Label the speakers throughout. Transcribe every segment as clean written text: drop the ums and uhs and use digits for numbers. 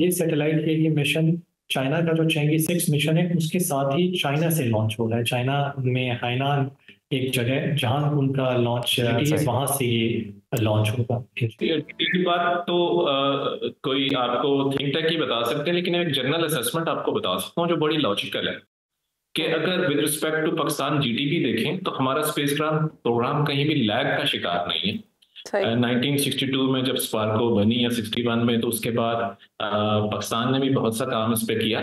Speaker 1: ये सैटेलाइट ये mission China का जो चेंगी 6 मिशन है उसके साथ ही चाइना से लॉन्च हो रहा है। चाइना में हाइनान एक जगह है जहां उनका लॉन्च सिटी है, वहां से ये लॉन्च होगा।
Speaker 2: ये बात तो कोई आपको थिंक टैंक ही बता सकते हैं, लेकिन एक जनरल असेसमेंट आपको बता सकता हूँ जो बड़ी लॉजिकल है कि अगर with respect to Pakistan GDP देखें तो हमारा स्पेस प्रोग्राम कहीं भी लैग का शिकार नहीं है। 1962 में जब स्पार्को बनी या 61 में, तो उसके बाद पाकिस्तान ने भी बहुत सा काम इस पे किया।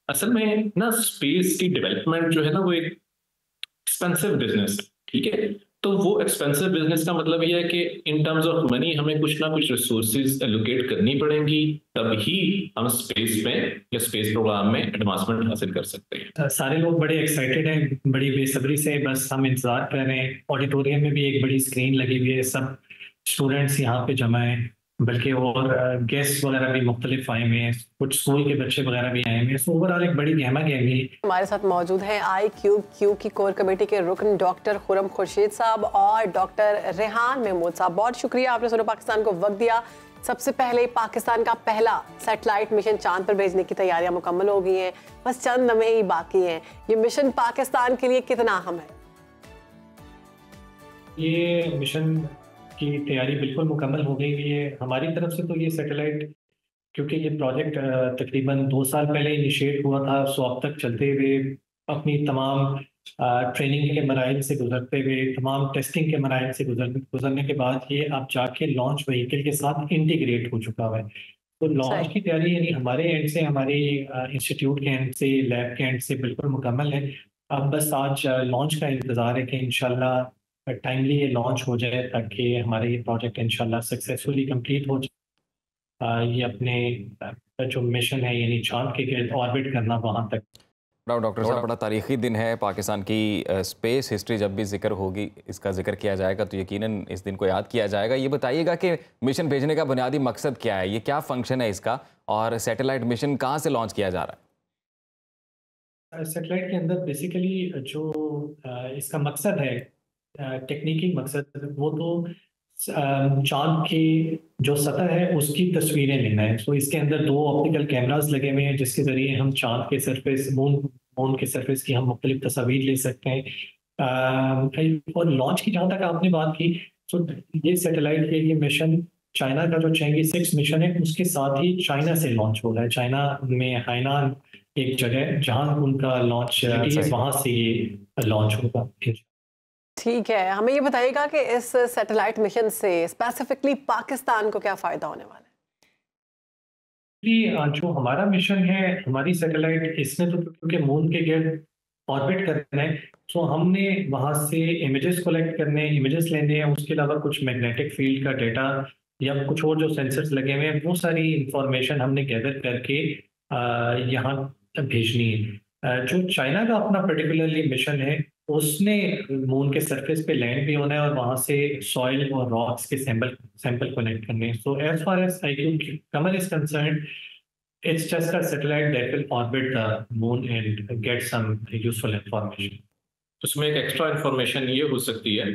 Speaker 2: असल में ना स्पेस की डेवलपमेंट जो है ना वो एक एक्सपेंसिव बिजनेस है, ठीक है। तो वो एक्सपेंसिव बिजनेस का मतलब ये है कि इन टर्म्स ऑफ मनी हमें कुछ ना कुछ रिसोर्सेज एलोकेट करनी पड़ेंगी, तभी हम स्पेस में या स्पेस प्रोग्राम में एडवांसमेंट हासिल कर सकते हैं।
Speaker 1: सारे लोग बड़े एक्साइटेड हैं, बड़ी बेसब्री से बस हम इंतजार कर रहे हैं। ऑडिटोरियम में भी एक बड़ी स्क्रीन लगी हुई है, सब स्टूडेंट्स यहाँ पे जमा हैं, बल्कि और गेस्ट वगैरह भी मुख्तलिफ आए हुए हैं, कुछ स्कूल के बच्चे वगैरह भी आए हुए हैं। सो ओवरऑल एक बड़ी गहमा गहमी।
Speaker 3: हमारे साथ मौजूद हैं IQQ की कोर कमेटी के रुकन डॉक्टर खुरम खुर्शीद साहब और डॉक्टर रेहान महमूद साहब। बहुत शुक्रिया आपने सुनो पाकिस्तान को वक्त दिया। सबसे पहले पाकिस्तान का पहला सैटेलाइट मिशन चांद पर भेजने की तैयारियां मुकम्मल हो गई हैं, बस चंद लम्हे ही बाकी हैं। ये मिशन पाकिस्तान के लिए कितना अहम है?
Speaker 1: ये मिशन की तैयारी बिल्कुल मुकम्मल हो गई हुई है हमारी तरफ से। तो ये सैटेलाइट, क्योंकि ये प्रोजेक्ट तकरीबन 2 साल पहले इनिशिएट हुआ था, सो अब तक चलते हुए अपनी तमाम ट्रेनिंग के मराइल से गुजरते हुए, तमाम टेस्टिंग के मराइल से गुजरने के बाद ये अब जाके लॉन्च व्हीकल के साथ इंटीग्रेट हो चुका है। तो लॉन्च की तैयारी यानी हमारे एंड से, हमारे इंस्टीट्यूट के एंड से, लैब के एंड से बिल्कुल मुकम्मल है। अब बस आज लॉन्च का इंतज़ार है कि इंशाल्लाह टाइमली ये लॉन्च हो जाए, ताकि हमारे ये प्रोजेक्ट इंशाल्लाह सक्सेसफुली कंप्लीट हो जाए। ये अपने जो मिशन है यानी चांद के गिर्द ऑर्बिट करना, वहाँ तक।
Speaker 4: डॉक्टर साहब, बड़ा तारीखी दिन है पाकिस्तान की स्पेस हिस्ट्री। जब भी जिक्र होगी, इसका जिक्र किया जाएगा तो यकीनन इस दिन को याद किया जाएगा। ये बताइएगा कि मिशन भेजने का बुनियादी मकसद क्या है, ये क्या फंक्शन है इसका, और सैटेलाइट मिशन कहाँ से लॉन्च किया जा रहा है?
Speaker 1: सैटेलाइट के अंदर बेसिकली जो इसका मकसद है, टेक्निकी मकसद, वो तो चांद की जो सतह है उसकी तस्वीरें लेना है। तो इसके अंदर 2 ऑप्टिकल कैमरास लगे हुए हैं, जिसके जरिए हम चांद के सरफेस, मून के सरफेस की हम मुख्तलिफ तस्वीर ले सकते हैं। और लॉन्च की जहाँ तक आपने बात की, तो ये सैटेलाइट ये मिशन चाइना का जो चेंगी 6 मिशन है उसके साथ ही चाइना से लॉन्च हो रहा है। चाइना में हाइनान एक जगह है जहाँ उनका लॉन्च सिटी है, वहाँ से ये लॉन्च होगा।
Speaker 3: ठीक है, हमें ये बताइएगा कि इस सैटेलाइट मिशन से स्पेसिफिकली पाकिस्तान को क्या फायदा होने वाला है?
Speaker 1: जो हमारा मिशन है, हमारी सैटेलाइट, इसमें तो क्योंकि मून के गिर्द ऑर्बिट करना है, तो हमने वहाँ से इमेजेस कलेक्ट करने, इमेजेस लेने हैं। उसके अलावा कुछ मैग्नेटिक फील्ड का डेटा या कुछ और जो सेंसर्स लगे हुए हैं, वो सारी इंफॉर्मेशन हमने गैदर करके यहाँ भेजनी है। जो चाइना का अपना पर्टिकुलरली मिशन है, उसने मून के सरफेस पे लैंड भी होना है और वहां से सॉइल और रॉक्स के सैंपल कलेक्ट करने हैं। So as far as IQ comer is concerned, it's just a satellite that will orbit the moon and get some useful information.
Speaker 2: उसमें एक एक्स्ट्रा इंफॉर्मेशन ये हो सकती है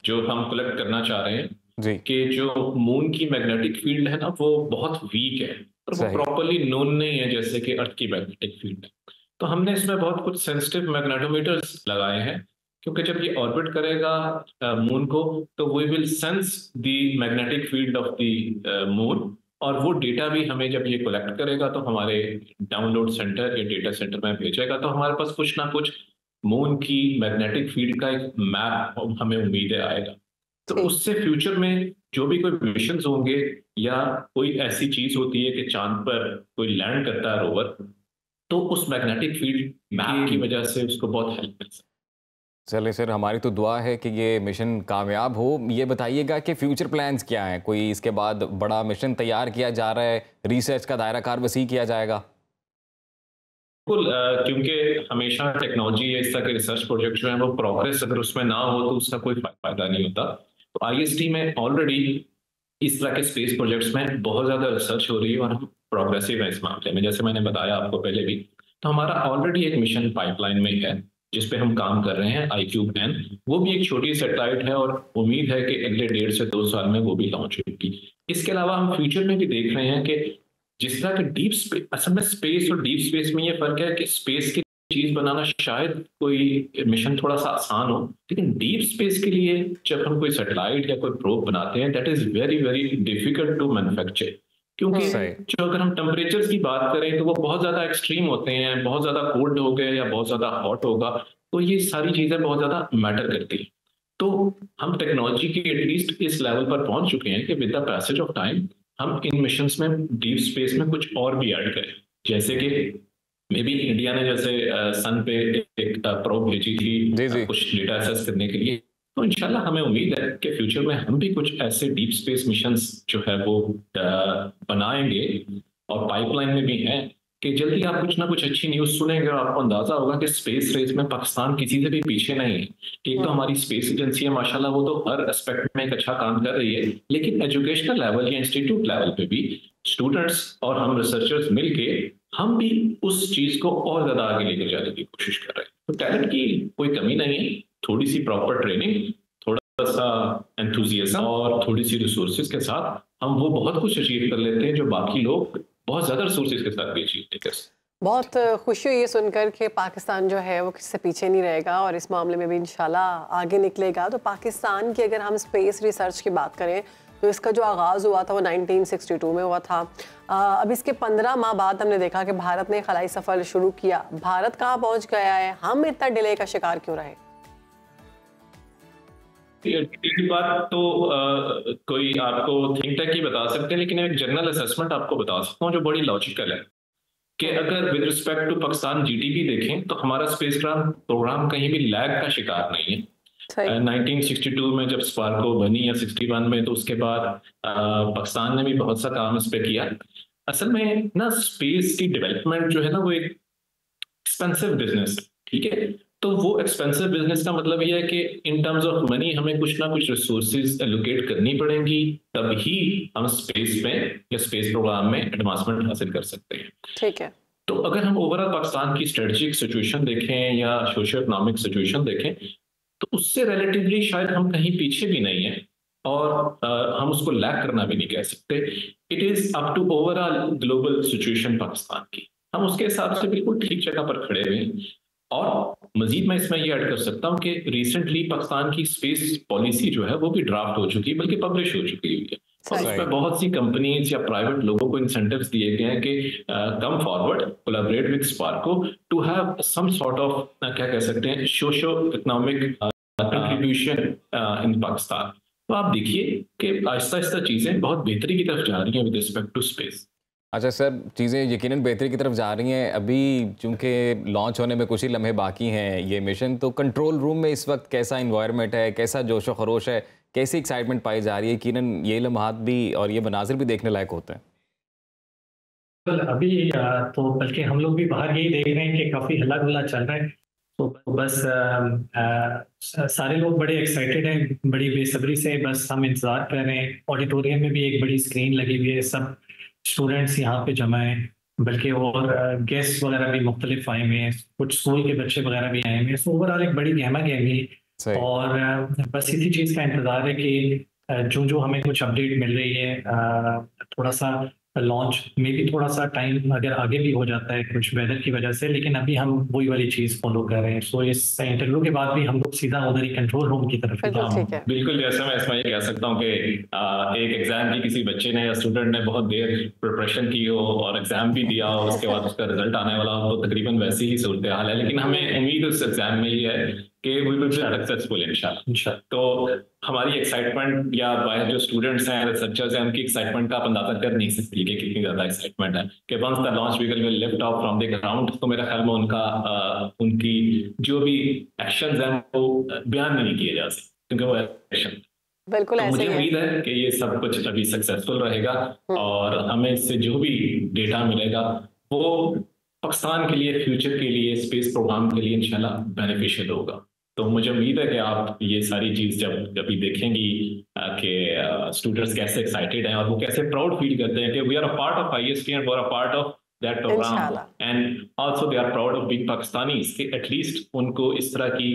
Speaker 2: जो हम कलेक्ट करना चाह रहे हैं कि जो मून की मैग्नेटिक फील्ड है ना, वो बहुत वीक है और वो प्रॉपरली नोन नहीं है जैसे कि अर्थ की मैग्नेटिक फील्ड है। तो हमने इसमें बहुत कुछ सेंसिटिव मैग्नेटोमीटर्स लगाए हैं, क्योंकि जब ये ऑर्बिट करेगा मून को, तो we will sense the magnetic field of the moon, और वो डेटा भी हमें जब ये कलेक्ट करेगा तो हमारे डाउनलोड सेंटर या डेटा सेंटर में भेजेगा, तो हमारे पास कुछ ना कुछ मून की मैग्नेटिक फील्ड का एक मैप हमें उम्मीद है आएगा। तो उससे फ्यूचर में जो भी कोई मिशन होंगे या कोई ऐसी चीज होती है कि चांद पर कोई लैंड करता है रोवर, तो उस मैग्नेटिक फील्ड मैप की वजह से उसको बहुत हेल्प मिल सकती है।
Speaker 4: चलिए सर, हमारी तो दुआ है कि ये मिशन कामयाब हो। ये बताइएगा कि फ्यूचर प्लान्स क्या हैं? कोई इसके बाद बड़ा मिशन तैयार किया जा रहा है, रिसर्च का दायरा कार वसी किया जाएगा?
Speaker 2: बिल्कुल, क्योंकि हमेशा टेक्नोलॉजी या इस तरह के रिसर्च प्रोजेक्ट जो है वो प्रोग्रेस अगर उसमें ना हो तो उसका कोई फायदा नहीं होता। तो IST में ऑलरेडी इस तरह के स्पेस प्रोजेक्ट्स में बहुत ज़्यादा रिसर्च हो रही है और हम प्रोग्रेसिव है इस मामले में, जैसे मैंने बताया आपको पहले भी। तो हमारा ऑलरेडी एक मिशन पाइपलाइन में है जिस पे हम काम कर रहे हैं, IQN। वो भी एक छोटी सैटेलाइट है और उम्मीद है कि अगले 1.5 से 2 साल में वो भी लॉन्च होगी। इसके अलावा हम फ्यूचर में भी देख रहे हैं कि जिस तरह के डीप स्पेस, असल में स्पेस और डीप स्पेस में ये फर्क है कि स्पेस की चीज बनाना शायद कोई मिशन थोड़ा सा आसान हो, लेकिन डीप स्पेस के लिए जब हम कोई सैटेलाइट या कोई प्रोब बनाते हैं, that is very very difficult to manufacture. क्योंकि जो अगर हम टेम्परेचर्स की बात करें तो वो बहुत ज्यादा एक्सट्रीम होते हैं, बहुत ज्यादा कोल्ड हो गए या बहुत ज्यादा हॉट होगा, तो ये सारी चीजें बहुत ज्यादा मैटर करती हैं। तो हम टेक्नोलॉजी की एटलीस्ट इस लेवल पर पहुंच चुके हैं कि with the passage of time हम इन मिशंस में डीप स्पेस में कुछ और भी ऐड करें। जैसे कि मे बी इंडिया ने जैसे सन पे एक प्रोब भेजी थी कुछ डेटा एसेस करने के लिए, तो इंशाल्लाह हमें उम्मीद है कि फ्यूचर में हम भी कुछ ऐसे डीप स्पेस मिशंस जो है वो बनाएंगे, और पाइपलाइन में भी हैं कि जल्दी आप कुछ ना कुछ अच्छी न्यूज़ सुनेंगे और आपको अंदाजा होगा कि स्पेस रेस में पाकिस्तान किसी से भी पीछे नहीं है। एक तो हमारी स्पेस एजेंसी है माशाल्लाह, वो तो हर एस्पेक्ट में एक अच्छा काम कर रही है, लेकिन एजुकेशनल लेवल या इंस्टीट्यूट लेवल पे भी स्टूडेंट्स और हम रिसर्चर्स मिलके हम भी उस चीज को और ज्यादा आगे लेकर जाने की कोशिश कर रहे हैं। तो टैलेंट की कोई कमी नहीं है, थोड़ी सी प्रॉपर ट्रेनिंग, थोड़ा सा एंथुजियाज्म और थोड़ी सी रिसोर्सेज के साथ हम वो बहुत कुछ अचीव कर लेते हैं जो बाकी लोग बहुत ज्यादा रिसोर्सेज के साथ भी अचीव नहीं कर सकते।
Speaker 3: बहुत खुशी हुई ये सुनकर कि पाकिस्तान जो है वो किसी से पीछे नहीं रहेगा और इस मामले में भी इंशाल्लाह आगे निकलेगा। तो पाकिस्तान की अगर हम स्पेस रिसर्च की बात करें तो इसका जो आगाज़ हुआ था वो 1962 में हुआ था। अब इसके 15 माह बाद हमने देखा कि भारत ने खलाई सफ़र शुरू किया। भारत कहाँ पहुँच गया है, हम इतना डिले का शिकार क्यों रहे?
Speaker 2: एक बात तो कोई आपको थिंक टैंक ही बता सकते हैं, लेकिन एक जनरल असेसमेंट आपको बता सकता हूँ जो बड़ी लॉजिकल है कि अगर with respect to Pakistan GDP देखें तो हमारा स्पेस प्रोग्राम कहीं भी लैग का शिकार नहीं है। 1962 में जब स्पार्को बनी या 61 में, तो उसके बाद पाकिस्तान ने भी बहुत सा काम इस पे किया। असल में ना स्पेस की डेवलपमेंट जो है ना वो एक एक्सपेंसिव बिजनेस है, ठीक है। तो वो एक्सपेंसिव बिजनेस का मतलब ये है कि इन टर्म्स ऑफ मनी हमें कुछ ना कुछ रिसोर्सेज एलोकेट करनी पड़ेंगी, तभी हम स्पेस में या स्पेस प्रोग्राम में एडवांसमेंट हासिल कर सकते हैं।
Speaker 3: ठीक है।
Speaker 2: तो अगर हम ओवरऑल पाकिस्तान की स्ट्रेटेजिक सिचुएशन देखें या सोशियो इकोनॉमिक सिचुएशन देखें तो उससे रिलेटिवली शायद हम कहीं पीछे भी नहीं है और हम उसको लैक करना भी नहीं कह सकते। It is up to overall global situation Pakistan की, हम उसके हिसाब से बिल्कुल ठीक जगह पर खड़े हुए हैं। और मजीद मैं इसमें ये ऐड कर सकता हूँ कि रिसेंटली पाकिस्तान की स्पेस पॉलिसी जो है वो भी ड्राफ्ट हो चुकी है, बल्कि पब्लिश हो चुकी है, और उसमें बहुत सी कंपनीज या प्राइवेट लोगों को इंसेंटिव्स दिए गए हैं कि come forward, collaborate with SUPARCO to have some sort of क्या कह सकते हैं socio economic contribution in Pakistan. तो आप देखिए कि आहिस्ता आहिस्ता चीज़ें बहुत बेहतरी की तरफ जा रही हैं विद रिस्पेक्ट टू स्पेस।
Speaker 4: अच्छा सर, चीज़ें यकीनन बेहतरी की तरफ जा रही हैं। अभी चूंकि लॉन्च होने में कुछ ही लम्हे बाकी हैं ये मिशन, तो कंट्रोल रूम में इस वक्त कैसा इन्वायरमेंट है, कैसा जोश व खरोश है, कैसी एक्साइटमेंट पाई जा रही है? यकीनन ये लम्हात भी और ये मनाजिर भी देखने लायक होते हैं।
Speaker 1: अभी तो बल्कि हम लोग भी बाहर यही देख रहे हैं कि काफ़ी हल्ला गुल्ला चल रहा है। तो बस सारे लोग बड़े एक्साइटेड हैं, बड़ी बेसब्री से बस हम इंतज़ार कर रहे हैं। ऑडिटोरियम में भी एक बड़ी स्क्रीन लगी हुई है, सब स्टूडेंट्स यहाँ पे जमा हैं, बल्कि और गेस्ट वगैरह भी मुख्तलिफ आए हुए हैं, कुछ स्कूल के बच्चे वगैरह भी आए हुए हैं। सो ओवरऑल एक बड़ी गहमा गहमी है और बस इसी चीज़ का इंतज़ार है कि जो हमें कुछ अपडेट मिल रही है, थोड़ा सा लॉन्च में भी थोड़ा सा टाइम अगर आगे भी हो जाता है कुछ वेदर की वजह से, लेकिन अभी हम वही वाली चीज़ फॉलो कर रहे हैं। सो इस इंटरव्यू के बाद भी हम लोग सीधा उधर ही कंट्रोल रूम की तरफ
Speaker 2: बिल्कुल। जैसे मैं इसमें ये कह सकता हूँ कि एक एग्जाम की किसी बच्चे ने या स्टूडेंट ने बहुत देर प्रिपरेशन की हो और एग्जाम भी दिया हो, उसके बाद उसका रिजल्ट आने वाला हो, तो तकरीबन वैसी ही सूरत हाल है। लेकिन हमें उम्मीद उस एग्जाम में ये है कि वी विल बी सक्सेसफुल इंशाल्लाह। तो हमारी एक्साइटमेंट या बाहर जो स्टूडेंट्स हैं, रिसर्चर्स हैं, उनकी एक्साइटमेंट का आप अंदाजा कर नहीं सकती कि कितनी ज्यादा एक्साइटमेंट है कि once the launch vehicle will lift off from the ground, तो मेरा ख्याल में उनकी जो भी एक्शंस हैं वो बयान नहीं किए जा सकते, क्योंकि वो एक्शन
Speaker 3: बिल्कुल
Speaker 2: तो मुझे उम्मीद है कि ये सब कुछ अभी सक्सेसफुल रहेगा और हमें इससे जो भी डेटा मिलेगा वो पाकिस्तान के लिए, फ्यूचर के लिए, स्पेस प्रोग्राम के लिए इंशाल्लाह बेनिफिशियल होगा। तो मुझे उम्मीद है कि आप ये सारी चीज़ जब कभी देखेंगी कि स्टूडेंट्स कैसे एक्साइटेड हैं और वो कैसे प्राउड फील करते हैं कि we are a part of IST and we are a part of that program and also they are proud of being Pakistanis, कि एटलीस्ट उनको इस तरह की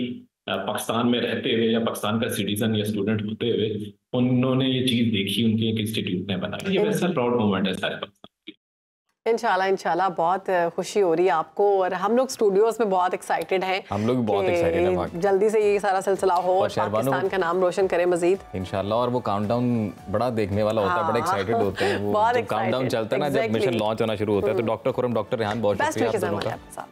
Speaker 2: पाकिस्तान में रहते हुए या पाकिस्तान का सिटीजन या स्टूडेंट होते हुए उन्होंने ये चीज़ देखी, उनके एक इंस्टीट्यूट ने बनाई। ये वैसा प्राउड मोमेंट है सारे पाकिस्तान की।
Speaker 3: इंशाल्लाह बहुत खुशी हो रही है आपको, और हम लोग स्टूडियोज में बहुत एक्साइटेड हैं।
Speaker 4: हम लोग भी बहुत एक्साइटेड हैं,
Speaker 3: जल्दी से ये सारा सिलसिला हो और पाकिस्तान का नाम रोशन करे मजीद
Speaker 4: इंशाल्लाह। और वो काउंटडाउन बड़ा देखने वाला होता है, बड़ा एक्साइटेड होते हैं वो काउंटडाउन चलता है ना, जब मिशन लॉन्च होना शुरू होता है। तो डॉक्टर खुर्रम, डॉक्टर रेहान, बहुत शुक्रिया आप दोनों का।